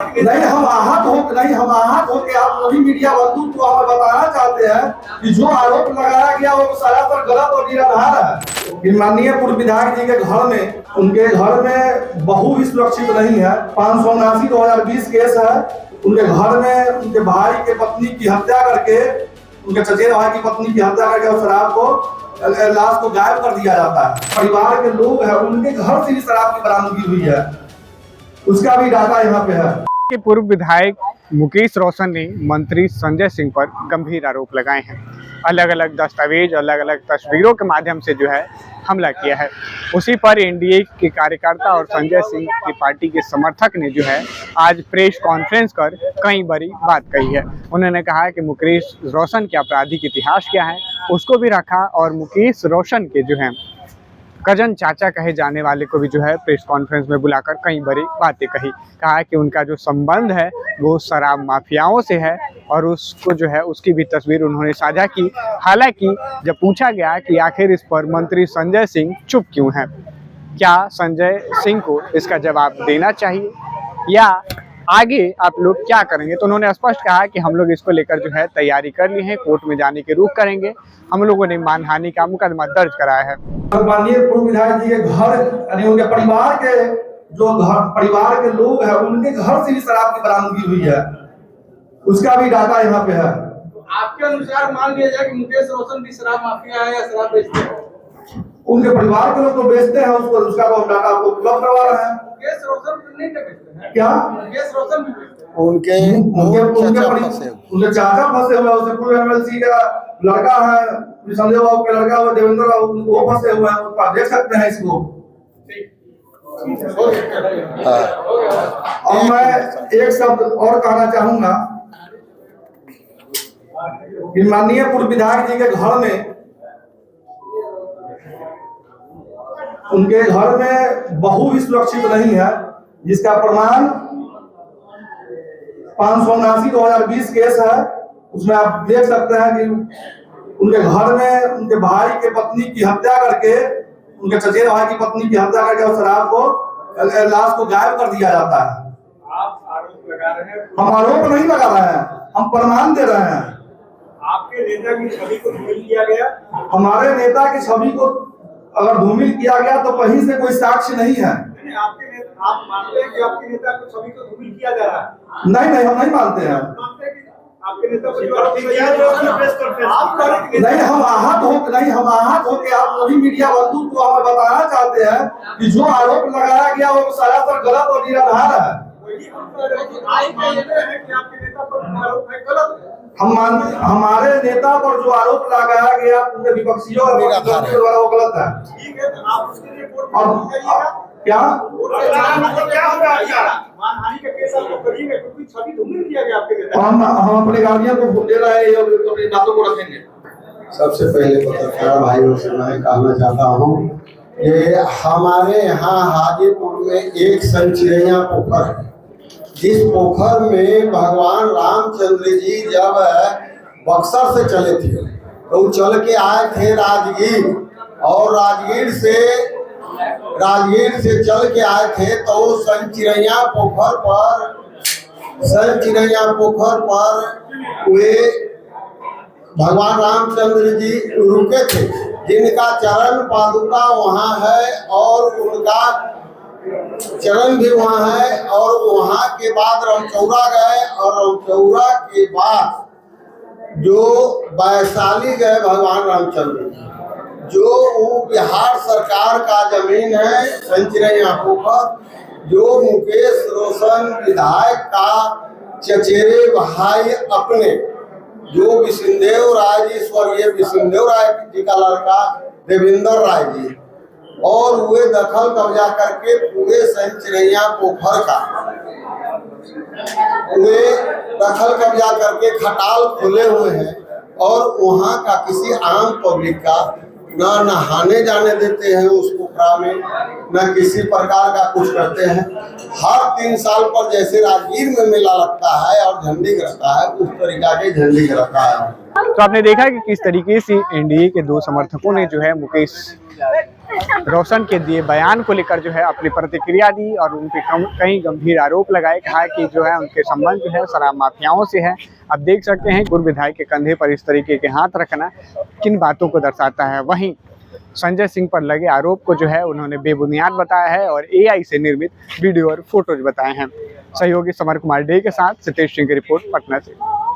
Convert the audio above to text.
नहीं हम आहत हो के आप सभी मीडिया बंधु को हमें बताना चाहते हैं कि जो आरोप लगाया गया वो सरासर गलत और निराधार है। माननीय पूर्व विधायक जी के घर में, उनके घर में बहू भी सुरक्षित नहीं है। 579/2020 केस है। उनके घर में उनके भाई के पत्नी की हत्या करके, उनके चचेरे भाई की पत्नी की हत्या करके उस शराब को, लाश को गायब कर दिया जाता है। परिवार के लोग हैं, उनके घर से भी शराब की बरामदगी हुई है, उसका भी डाटा यहाँ पे है। के पूर्व विधायक मुकेश रोशन ने मंत्री संजय सिंह पर गंभीर आरोप लगाए हैं। अलग अलग दस्तावेज, अलग अलग तस्वीरों के माध्यम से जो है हमला किया है। उसी पर एनडीए के कार्यकर्ता और संजय सिंह की पार्टी के समर्थक ने जो है आज प्रेस कॉन्फ्रेंस कर कई बड़ी बात कही है। उन्होंने कहा कि मुकेश रोशन के आपराधिक इतिहास क्या है उसको भी रखा, और मुकेश रोशन के जो है कजन चाचा कहे जाने वाले को भी जो है प्रेस कॉन्फ्रेंस में बुलाकर कई बड़ी बातें कही। कहा कि उनका जो संबंध है वो शराब माफियाओं से है, और उसको जो है उसकी भी तस्वीर उन्होंने साझा की। हालांकि जब पूछा गया कि आखिर इस पर मंत्री संजय सिंह चुप क्यों हैं, क्या संजय सिंह को इसका जवाब देना चाहिए या आगे आप लोग क्या करेंगे, तो उन्होंने स्पष्ट कहा कि हम लोग इसको लेकर जो है तैयारी कर ली है, कोर्ट में जाने के रुख करेंगे। हम लोगों ने मानहानि का मुकदमा दर्ज कराया है। माननीय पूर्व विधायक जी के घर, यानी उनके परिवार के जो परिवार के लोग हैं, उनके घर से भी शराब की बरामदगी हुई है, उसका भी डाटा यहाँ पे है। आपके अनुसार मान लिया जाए कि मुकेश रोशन भी शराब माफिया है या शराब बेचते हैं? उनके परिवार के लोग तो बेचते हैं, उसको उसका तो डाटा आपको उपलब्ध करवा रहे हैं। मुकेश रोशन नहीं बेचते हैं क्या? मुकेश रोशन भी बेचते हैं। उनके चाचा फंसे हुए हैं। उससे पूर्व एमएलसी का लड़का है, संजय बाबू के लड़का हुआ देवेंद्र बाबू, वो फंसे हुए हैं। उसको देख सकते हैं इसको। और मैं एक शब्द और कहना चाहूंगा कि माननीय पूर्व विधायक जी के घर में, उनके घर में बहू भी सुरक्षित नहीं है, जिसका प्रमाण 579/2020 केस है। उसमें आप देख सकते हैं कि उनके घर में उनके भाई के पत्नी की हत्या करके, उनके चचेरे भाई की पत्नी की हत्या करके उस शराब को, लाश को गायब कर दिया जाता है। आप आरोप लगा रहे हैं? हम आरोप नहीं लगा रहे हैं, हम प्रमाण दे रहे हैं। आपके नेता की छवि को धूमिल किया गया? हमारे नेता की छवि को अगर धूमिल किया गया तो कहीं से कोई साक्ष्य नहीं है। आप मानते हैं कि आपके नेता को छवि को धूमिल किया जा रहा है? नहीं, हम नहीं मानते हैं। मानते हैं कि आपके नेता को नहीं हम आहत हो के आप सभी मीडिया बंधु को हमें बताना चाहते हैं कि जो आरोप लगाया गया वो सरासर गलत और निराधार है। हमारे नेता पर जो आरोप लगाया गया विपक्षियों द्वारा वो गलत है। ठीक है, तो आप उसके लिए क्या मानहानि का केस आपको करिएगा क्योंकि छवि धूमिल किया गया आपके नेता? हम अपने गार्जियन को दे रहे हैं, अपनी बातों को रखेंगे। सबसे पहले पत्रकार भाइयों से मैं कहना चाहता हूँ कि हमारे यहाँ हाजीपुर में एक संचिरैया पोखर है, जिस पोखर में भगवान रामचंद्र जी जब बक्सर से चले थे तो चल के आए थे राजगीर, और राजगीर से चल के आए थे तो संचिरैया पोखर पर वे भगवान रामचंद्र जी रुके थे, जिनका चरण पादुका वहाँ है और उनका चरण भी वहाँ है। और वहाँ के बाद रमचौरा गए, और रमचौरा के बाद जो वैशाली गए भगवान रामचंद्र, जो वो बिहार सरकार का जमीन है संचिरैया पोखर, जो मुकेश रोशन विधायक का चचेरे भाई अपने, जो विष्णुदेव राय जी, स्वर्गीय विष्णुदेव राय जी का लड़का देवेंद्र राय जी, और वे दखल कब्जा करके पूरे संचिरैया पोखर का वे दखल कब्जा करके खटाल खोले हुए हैं, और वहाँ का किसी आम पब्लिक का न नहाने जाने देते हैं उस पोखरा में, न किसी प्रकार का कुछ करते हैं। हर 3 साल पर जैसे राजगीर में मेला लगता है और झंडी गिरता है, उस तरीका के झंडी गिरता है। तो आपने देखा कि किस तरीके से एनडीए के 2 समर्थकों ने जो है मुकेश रोशन के दिए बयान को लेकर जो है अपनी प्रतिक्रिया दी और उनके कई गंभीर आरोप लगाए। कहा कि जो है उनके संबंध जो है शराब माफियाओं से है। अब देख सकते हैं पूर्व विधायक के कंधे पर इस तरीके के हाथ रखना किन बातों को दर्शाता है। वहीं संजय सिंह पर लगे आरोप को जो है उन्होंने बेबुनियाद बताया है और AI से निर्मित वीडियो और फोटोज बताए हैं। सहयोगी समर कुमार डे के साथ सतीश सिंह की रिपोर्ट पटना से।